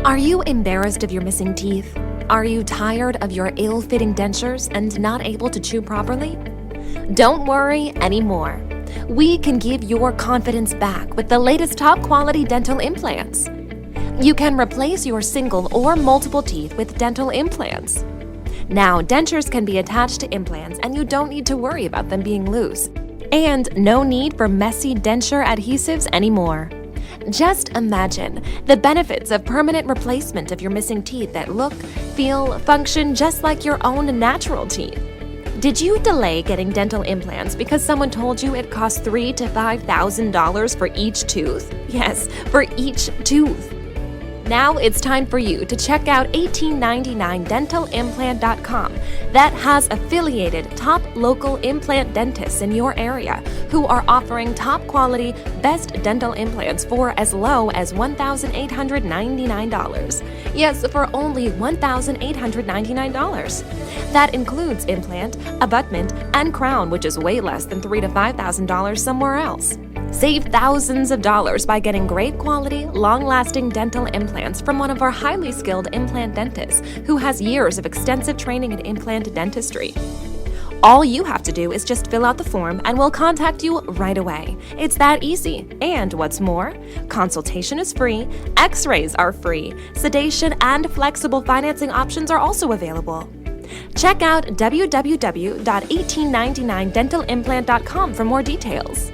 Are you embarrassed of your missing teeth? Are you tired of your ill-fitting dentures and not able to chew properly? Don't worry anymore. We can give your confidence back with the latest top-quality dental implants. You can replace your single or multiple teeth with dental implants. Now, dentures can be attached to implants and you don't need to worry about them being loose. And no need for messy denture adhesives anymore. Just imagine the benefits of permanent replacement of your missing teeth that look, feel, function just like your own natural teeth. Did you delay getting dental implants because someone told you it costs $3,000 to $5,000 for each tooth? Yes, for each tooth. Now it's time for you to check out 1899dentalimplant.com that has affiliated top local implant dentists in your area who are offering top quality, best dental implants for as low as $1,899. Yes, for only $1,899. That includes implant, abutment, and crown, which is way less than $3,000 to $5,000 somewhere else. Save thousands of dollars by getting great quality, long-lasting dental implants from one of our highly skilled implant dentists who has years of extensive training in implant dentistry. All you have to do is just fill out the form and we'll contact you right away. It's that easy. And what's more, consultation is free, x-rays are free, sedation and flexible financing options are also available. Check out www.1899dentalimplant.com for more details.